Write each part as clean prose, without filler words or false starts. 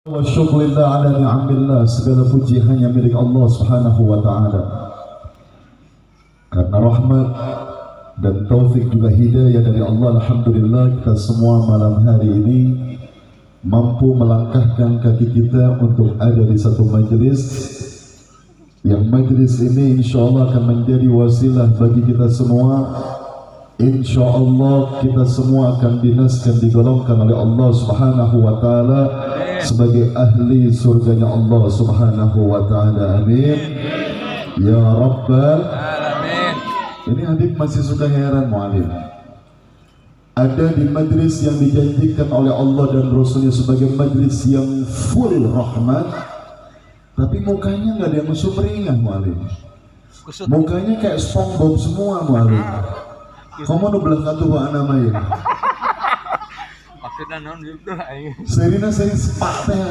Wa syukurillah ala ni'amillah, segala puji hanya milik Allah subhanahu wa ta'ala. Karena rahmat dan taufik juga hidayah dari Allah, alhamdulillah kita semua malam hari ini mampu melangkahkan kaki kita untuk ada di satu majlis, yang majlis ini insyaAllah akan menjadi wasilah bagi kita semua. InsyaAllah kita semua akan dinaskan, digolongkan oleh Allah subhanahu wa ta'ala sebagai ahli surganya Allah subhanahu wa ta'ala. Amin ya Rabbal Alamin. Ini Habib masih suka heran mu'alim, ada di majlis yang dijanjikan oleh Allah dan Rasulnya sebagai majlis yang full rahmat, tapi mukanya nggak ada yang sumringah mu'alim, mukanya kayak SpongeBob semua mu'alim. Kamu nu belah katuh wa anamain. Maksudnya non gitu aing. Serina seri sepak teh.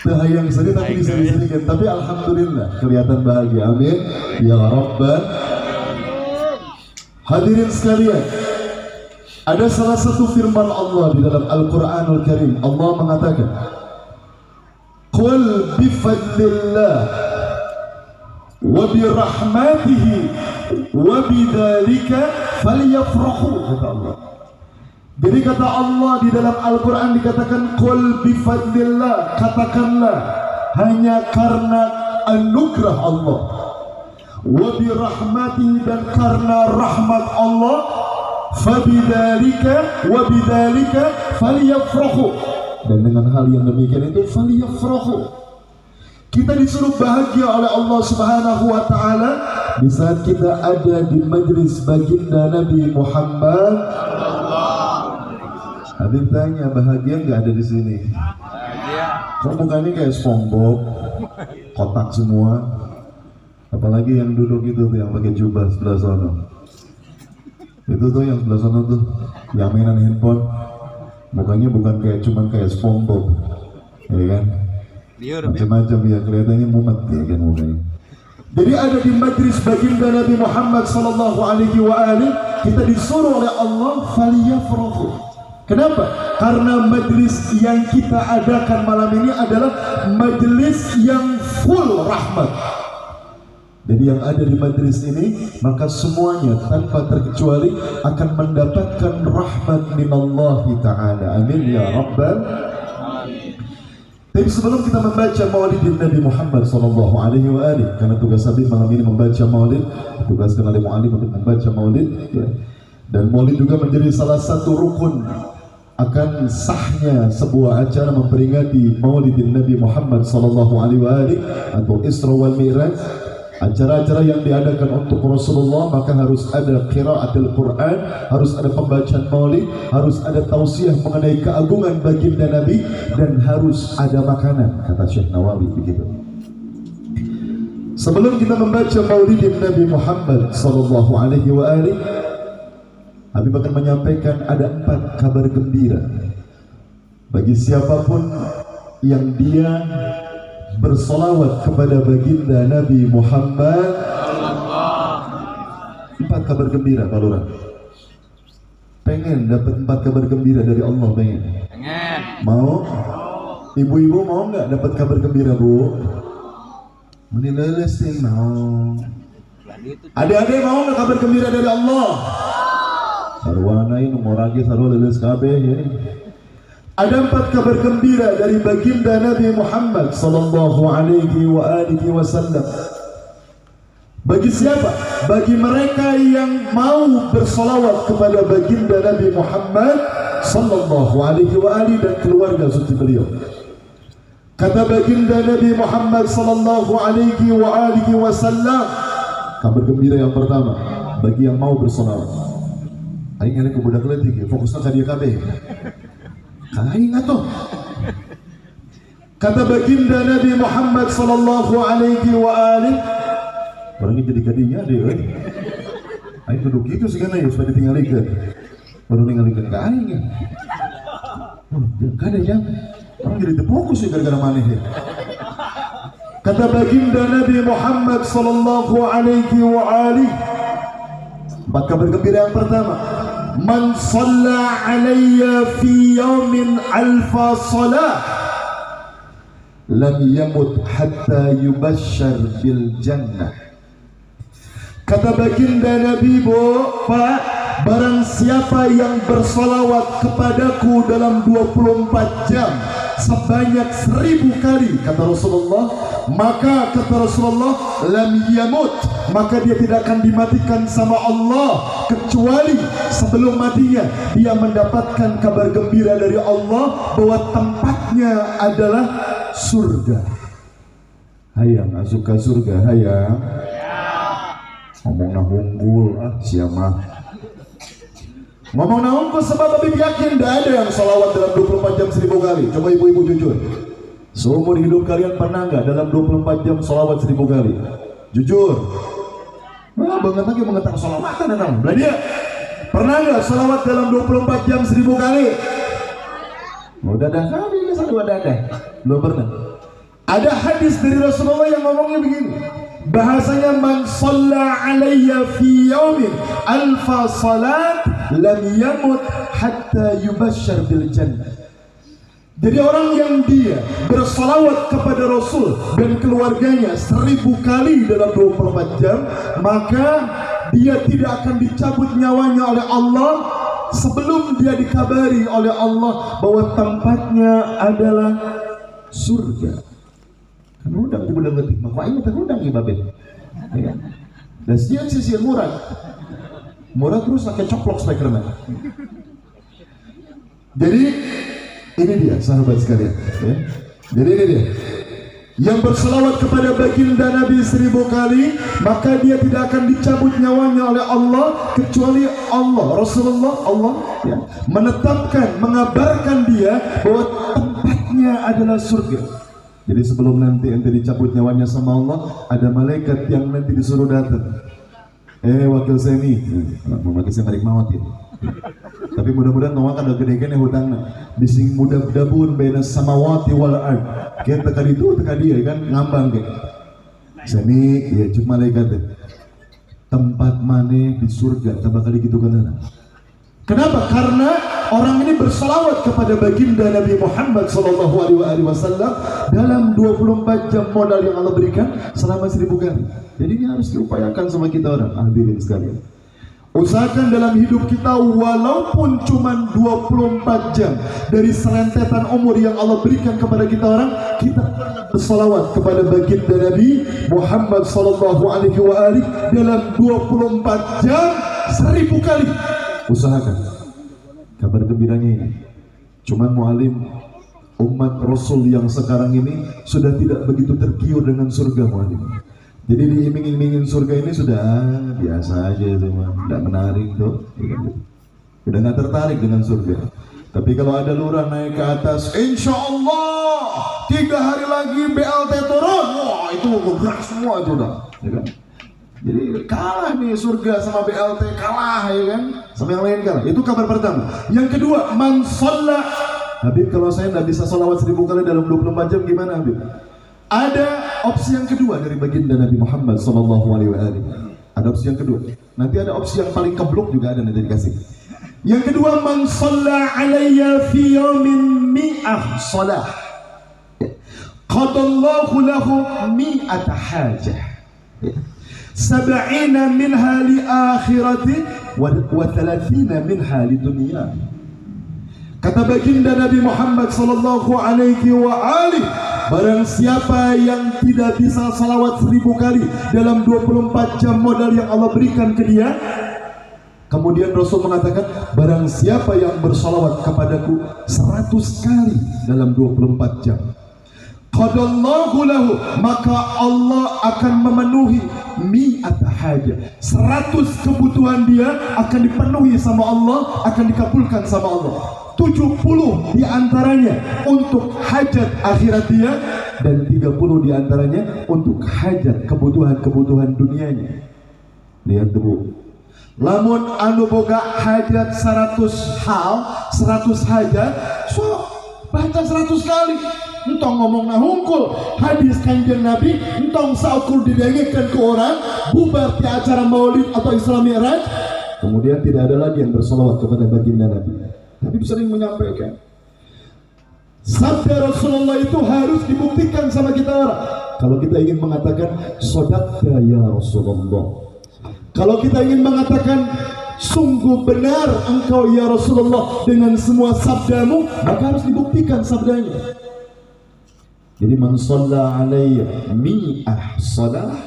Teu hayang seri tapi diseri-serikan. Tapi alhamdulillah kelihatan bahagia. Amin ya Rabbal. Hadirin sekalian, ada salah satu firman Allah di dalam Al-Qur'anul Karim. Allah mengatakan, "Qul bi fadlillah wa bi rahmatihi wa bidzalika falyafrahu," kata Allah. Jadi kata Allah di dalam Al-Quran dikatakan, "Qul bifadlillah," katakanlah hanya karena anugerah Allah, wa birahmatihi, dan karena rahmat Allah, fabidzalika wa bidzalika falyafrahu, dan dengan hal yang demikian itu falyafrahu. Kita disuruh bahagia oleh Allah subhanahu wa ta'ala di saat kita ada di majlis baginda Nabi Muhammad. Habib tanya, bahagia nggak ada di sini? Kok mukanya kayak SpongeBob, kotak semua? Apalagi yang duduk itu tuh yang pakai jubah sebelah sana. Itu tuh yang sebelah sana tuh, yang mainan handphone. Mukanya bukan kayak cuman kayak SpongeBob, ya kan? Macam-macam ya, kelihatannya mumet ya kan mukanya. Jadi ada di majlis baginda Nabi Muhammad sallallahu alaihi wa alihi, kita disuruh oleh Allah faliyafrahu. Kenapa? Karena majlis yang kita adakan malam ini adalah majlis yang full rahmat. Jadi yang ada di majlis ini, maka semuanya tanpa terkecuali akan mendapatkan rahmat minallahi ta'ala. Amin ya Rabbal. Tapi sebelum kita membaca maulidin Nabi Muhammad SAW, karena tugas Habib malam ini membaca maulid, tugaskan oleh mu'alim untuk membaca maulid ya. Dan maulid juga menjadi salah satu rukun akan sahnya sebuah acara memperingati maulidin Nabi Muhammad SAW atau Isra wal Mi'raj. Acara-acara yang diadakan untuk Rasulullah maka harus ada qiraatul Quran, harus ada pembacaan maulid, harus ada tausiah mengenai keagungan baginda Nabi, dan harus ada makanan, kata Syekh Nawawi begitu. Sebelum kita membaca maulidin Nabi Muhammad sallallahu alaihi wa alihi, Habib akan menyampaikan ada 4 kabar gembira bagi siapapun yang dia bersolawat kepada baginda Nabi Muhammad. 4 kabar gembira Pak Lurah. Pengen dapat 4 kabar gembira dari Allah? Pengen? Mau? Ibu-ibu mau nggak dapat kabar gembira, Bu? Menileles sih mau. Adik-adik mau nggak kabar gembira dari Allah? Sarwana ini nomor lagi sarwa leles kabeh ya. Ada 4 kabar gembira dari baginda Nabi Muhammad sallallahu alaihi wa alihi wasallam. Bagi siapa? Bagi mereka yang mau bersolawat kepada baginda Nabi Muhammad sallallahu alaihi wa alihi dan keluarga suci beliau. Kata baginda Nabi Muhammad sallallahu alaihi wa alihi wasallam, kabar gembira yang pertama bagi yang mau bersolawat. Aing ada ke budak leutik, fokusna ka dieu kabeh. Aing atuh. Kata baginda Nabi Muhammad sallallahu alaihi wa alihi, barangnya jadi kadinya deh euy. Aing kudu kitu sigana ya supaya ditinggalikeun. Baru ningalikeun ka aing. Kada ya. Orang jadi terfokus ya gara-gara maneh ya. Kata baginda Nabi Muhammad sallallahu alaihi wa alihi, 4 kabar gembira yang pertama, man shalla alayya fi yawmin alfa salah lam yamut hatta yubashshar bil jannah. Kata baginda Nabi, Pak, barang siapa yang bersolawat kepadaku dalam 24 jam sebanyak 1000 kali, kata Rasulullah, maka kata Rasulullah, lam yamut, maka dia tidak akan dimatikan sama Allah kecuali sebelum matinya dia mendapatkan kabar gembira dari Allah bahwa tempatnya adalah surga. Hayang masuk ke surga, hayang. Ngomong nah unggul, siapa? Ngomong nah unggul sebab Habib yakin tidak ada yang salawat dalam 24 jam 1000 kali. Coba ibu-ibu jujur, seumur hidup kalian pernah nggak dalam 24 jam salawat 1000 kali? Jujur. Wah, banget lagi mengatakan salawatan dan belah dia. Pernah nggak salawat dalam 24 jam 1000 kali? Udah dah kali, satu ada. Belum pernah. Ada hadis dari Rasulullah yang ngomongnya begini. Bahasanya, man shalla alayya fi yaumin alfa salat lam yamut hatta yubashshar bil jannah. Jadi orang yang dia bersalawat kepada Rasul dan keluarganya 1000 kali dalam 24 jam, maka dia tidak akan dicabut nyawanya oleh Allah sebelum dia dikabari oleh Allah bahwa tempatnya adalah surga. Udang udah ngetik, makanya terudang ya babe. Ya. Dan sisi murah terus pakai coplok spikerman. Jadi ini dia sahabat sekalian. Ya. Jadi ini dia. Yang berselawat kepada baginda Nabi 1000 kali, maka dia tidak akan dicabut nyawanya oleh Allah kecuali Allah, Rasulullah, Allah ya, menetapkan, mengabarkan dia bahwa tempatnya adalah surga. Jadi sebelum nanti ente dicabut nyawanya sama Allah, ada malaikat yang nanti disuruh datang. Wakil saya nih, wakil saya ngarik mawat ya. Tapi mudah-mudahan ngawak ada gede-gede hutangnya. Bising mudah dabun bena samawati wal ard. Kita teka itu teka dia kan ngambang kayak. Sini ya cuma malaikat deh. Tempat mana di surga, tambah kali gitu kan. Kenapa? Karena orang ini berselawat kepada baginda Nabi Muhammad SAW dalam 24 jam modal yang Allah berikan selama 1000 kali. Jadi ini harus diupayakan sama kita orang, hadirin sekalian. Usahakan dalam hidup kita walaupun cuma 24 jam dari serentetan umur yang Allah berikan kepada kita orang, kita berselawat kepada baginda Nabi Muhammad SAW dalam 24 jam 1000 kali. Usahakan. Kabar gembiranya ini, cuman mualim umat Rasul yang sekarang ini sudah tidak begitu tergiur dengan surga mualim. Jadi diiming-imingin surga ini sudah biasa aja cuma tidak menarik tuh. Udah nggak tertarik dengan surga. Tapi kalau ada lurah naik ke atas, insya Allah 3 hari lagi BLT turun, wah itu bergerak semua itu udah. Ya kan? Jadi kalah nih surga sama BLT, kalah ya kan, sama yang lain kalah. Itu kabar pertama. Yang kedua, man shalla. Habib, kalau saya nggak bisa sholawat 1000 kali dalam 24 jam gimana Habib? Ada opsi yang kedua dari baginda Nabi Muhammad SAW. Ada opsi yang kedua. Nanti ada opsi yang paling keblok juga ada nanti dikasih. Yang kedua, man shalla alayya fi yawmin mi'ah shalah qadallahu lahu mi'ata hajah. 70 minha li akhirati wa 30 minha li dunia. Kata baginda Nabi Muhammad sallallahu alaihi wa alihi, barang siapa yang tidak bisa salawat 1000 kali dalam 24 jam modal yang Allah berikan ke dia, kemudian Rasul mengatakan, barang siapa yang bersalawat kepadaku 100 kali dalam 24 jam, qadallahu lahu, maka Allah akan memenuhi mi'ata haja, 100 kebutuhan dia akan dipenuhi sama Allah, akan dikabulkan sama Allah. 70 diantaranya untuk hajat akhirat dia, dan 30 diantaranya untuk hajat kebutuhan dunianya. Lihat dulu, lamun anu boga hajat 100 hal, 100 hajat, so baca 100 kali. Entong ngomong nahungkul hadis kanjeng Nabi, entong saukur didengarkan ke orang, bubar di acara maulid atau Isra Mi'raj, kemudian tidak ada lagi yang bersolawat kepada baginda Nabi. Habib sering menyampaikan, Sabda Rasulullah itu harus dibuktikan sama kita orang. Kalau kita ingin mengatakan sodaqta ya Rasulullah, kalau kita ingin mengatakan sungguh benar engkau ya Rasulullah dengan semua sabdamu, maka harus dibuktikan sabdanya. Jadi man shalla alayya mi'ah salah,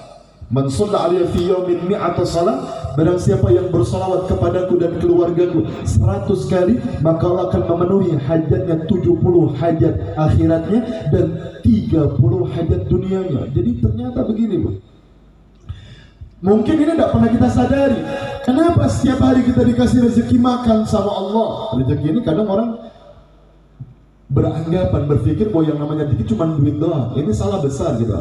man shalla alayya fi yawmin mi'ata salah, barang siapa yang bersalawat kepadaku dan keluargaku 100 kali, maka Allah akan memenuhi hajatnya 70 hajat akhiratnya dan 30 hajat dunianya. Jadi ternyata begini, Bu. Mungkin ini tidak pernah kita sadari. Kenapa setiap hari kita dikasih rezeki makan sama Allah? Rezeki ini kadang orang beranggapan, berpikir bahwa yang namanya rezeki cuma duit doang. Ini salah besar gitu.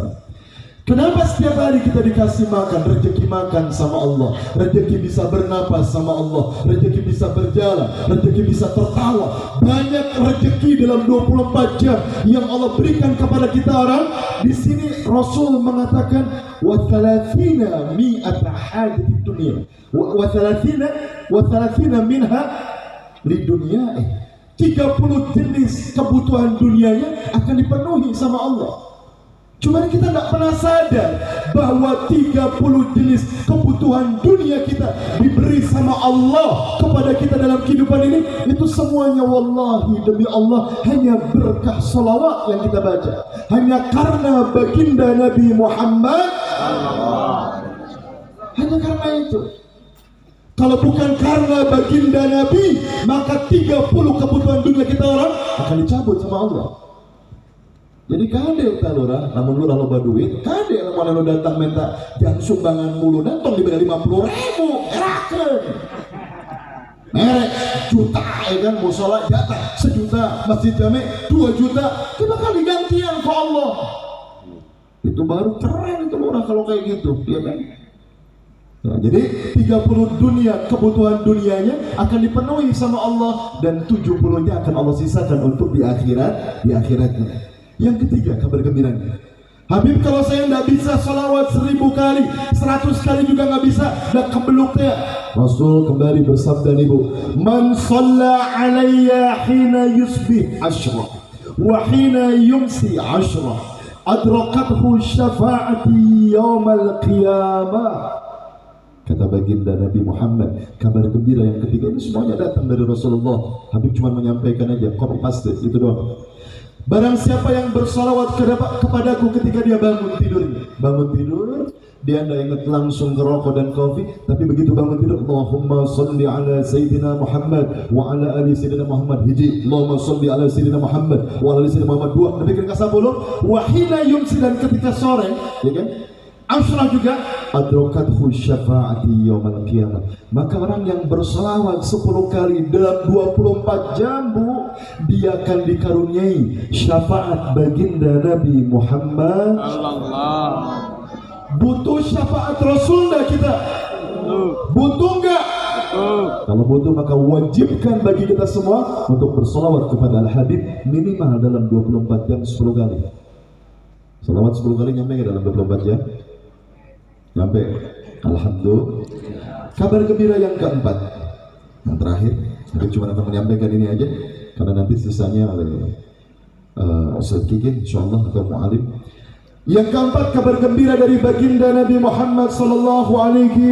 Kenapa setiap hari kita dikasih makan, rezeki makan sama Allah, rezeki bisa bernapas sama Allah, rezeki bisa berjalan, rezeki bisa tertawa. Banyak rezeki dalam 24 jam yang Allah berikan kepada kita orang. Di sini Rasul mengatakan wa 30 mi'ata hajati dunia wa 30 minha li dunia. 30 jenis kebutuhan dunianya akan dipenuhi sama Allah. Cuma kita tidak pernah sadar bahwa 30 jenis kebutuhan dunia kita diberi sama Allah kepada kita dalam kehidupan ini. Itu semuanya wallahi demi Allah hanya berkah salawat yang kita baca, hanya karena baginda Nabi Muhammad. Hanya karena itu. Kalau bukan karena baginda Nabi, maka 30 kebutuhan dunia kita orang akan dicabut sama Allah. Jadi kade ta lurah, namun lurah loba duit, kade lamun lu datang minta jangan sumbangan mulu, datang diberi 50.000, erakeun. Merek juta ya kan, musola jatah 1 juta, masjid jame 2 juta, kita kali gantian ke Allah. Itu baru keren itu lurah kalau kayak gitu, ya kan? Ya, jadi 30 dunia kebutuhan dunianya akan dipenuhi sama Allah dan 70-nya akan Allah sisakan untuk di akhiratnya. Yang ketiga, kabar gembiranya, Habib, kalau saya tidak bisa salawat 1000 kali, 100 kali juga nggak bisa, dan kebeluknya. Rasul kembali bersabda nih, Bu, man shalla alayya hina yusbih ashrah wa hina yumsi ashrah adrakathu syafa'ati yawmal qiyamah. Kata baginda Nabi Muhammad, kabar gembira yang ketiga ini semuanya datang dari Rasulullah. Habib cuma menyampaikan aja, copy paste, itu doang. Barang siapa yang bersalawat kepadaku ketika dia bangun tidur, dia tidak ingat langsung ke rokok dan kopi, tapi begitu bangun tidur, Allahumma salli ala Sayyidina Muhammad wa ala ali Sayyidina Muhammad hiji, Allahumma salli ala Sayyidina Muhammad wa ala ali Sayyidina Muhammad 2, demikian kasabulun, wahina yumsi, dan ketika sore, ya kan? Ashrah juga adrakathu syafa'ati yaumal qiyamah. Maka orang yang berselawat 10 kali dalam 24 jam, Bu, dia akan dikaruniai syafaat baginda Nabi Muhammad. Butuh syafaat Rasul enggak kita? Butuh enggak? Kalau butuh maka wajibkan bagi kita semua untuk berselawat kepada Al-Habib minimal dalam 24 jam 10 kali. Selawat 10 kali nyampe dalam 24 jam? Sampai. Alhamdulillah. Kabar gembira yang keempat, yang terakhir, saya cuma akan menyampaikan ini aja karena nanti sisanya oleh Ustaz Kikin insyaallah atau mu'alim. Yang keempat, kabar gembira dari baginda Nabi Muhammad sallallahu alaihi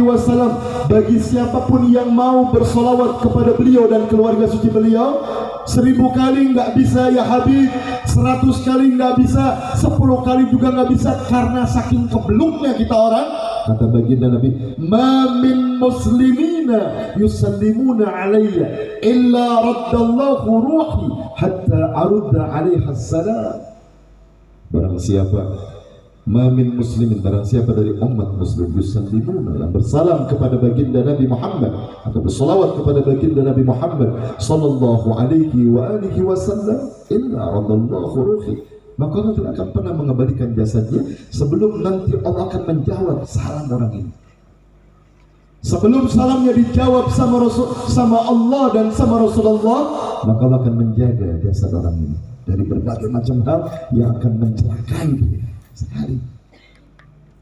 wasallam bagi siapapun yang mau bersolawat kepada beliau dan keluarga suci beliau. 1000 kali nggak bisa ya Habib, 100 kali nggak bisa, 10 kali juga nggak bisa karena saking kebeluknya kita orang. Kata baginda Nabi, ma min muslimina yusallimuna alayya illa raddallahu ruhi hatta arudda alaiha salam. Barang siapa, ma min muslimin, barang siapa dari umat muslim yusallimuna, yang bersalam kepada baginda Nabi Muhammad atau bersalawat kepada baginda Nabi Muhammad sallallahu alaihi wasallam illa radallahu ruhi, maka Allah tidak akan pernah mengembalikan jasadnya sebelum nanti Allah akan menjawab salam orang ini. Sebelum salamnya dijawab sama Rasul, sama Allah dan sama Rasulullah, maka Allah akan menjaga jasad orang ini dari berbagai macam hal yang akan mencelakai dia sekali.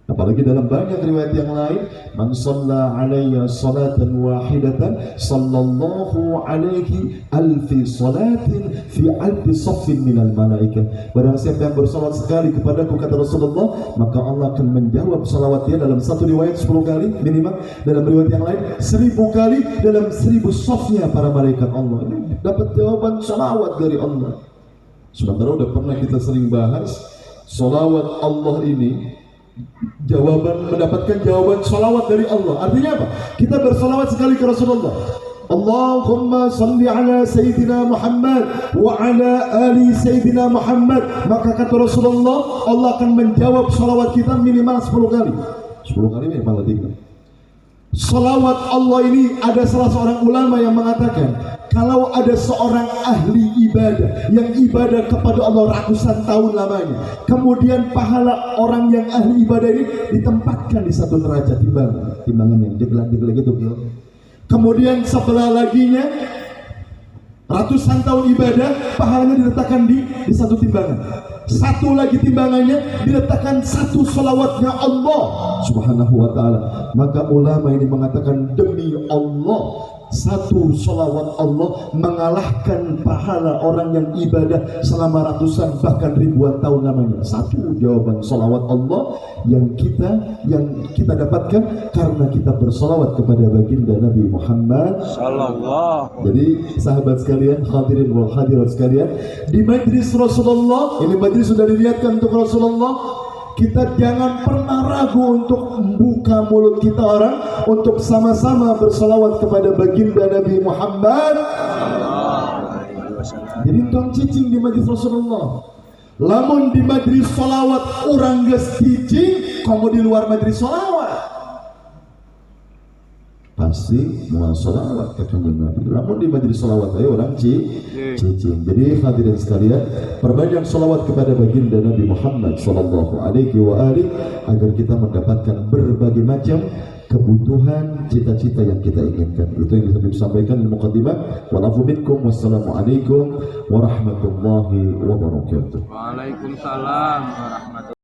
Apalagi dalam banyak riwayat yang lain, man shalla alayya salatan wahidatan sallallahu alaihi alfi salatin fi alfi saffin minal malaika. Barang siapa yang bersalawat sekali kepadaku, kata Rasulullah, maka Allah akan menjawab salawatnya dalam satu riwayat 10 kali minimal, dalam riwayat yang lain 1000 kali dalam 1000 safnya para malaikat Allah. Ini dapat jawaban salawat dari Allah. Sementara udah pernah kita sering bahas, salawat Allah ini mendapatkan jawaban salawat dari Allah. Artinya apa? Kita bersalawat sekali ke Rasulullah. Allahumma salli ala Sayyidina Muhammad wa ala ali Sayyidina Muhammad. Maka kata Rasulullah, Allah akan menjawab salawat kita minimal 10 kali. 10 kali minimal 3. Salawat Allah ini, ada salah seorang ulama yang mengatakan, kalau ada seorang ahli ibadah yang ibadah kepada Allah ratusan tahun lamanya, kemudian pahala orang yang ahli ibadah ini ditempatkan di satu neraca timbangan yang jegelan-jegelan gitu, kemudian sebelah laginya ratusan tahun ibadah, pahalanya diletakkan di satu timbangan. Satu lagi timbangannya diletakkan satu salawatnya Allah subhanahu wa ta'ala. Maka ulama ini mengatakan, demi Allah, satu salawat Allah mengalahkan pahala orang yang ibadah selama ratusan bahkan ribuan tahun lamanya. Satu jawaban salawat Allah yang kita dapatkan karena kita bersalawat kepada baginda Nabi Muhammad sallallahu. Jadi sahabat sekalian, hadirin wal hadirat sekalian, di majlis Rasulullah ini, majlis sudah dilihatkan untuk Rasulullah. Kita jangan pernah ragu untuk membuka mulut kita orang untuk sama-sama bersalawat kepada baginda Nabi Muhammad. Jadi tong cicing di majlis Rasulullah. Lamun di majlis salawat orang geus cicing, kamu di luar majlis salawat pasti mau salawat ke kanjeng Nabi. Lamun di majlis salawat ayo orang cicing. Jadi hadirin sekalian, perbanyak salawat kepada baginda Nabi Muhammad sallallahu alaihi wa alihi agar kita mendapatkan berbagai macam kebutuhan, cita-cita yang kita inginkan. Itu yang bisa disampaikan di muqaddimah. Walafu minkum, wassalamualaikum warahmatullahi wabarakatuh. Waalaikumsalam warahmatullahi wabarakatuh.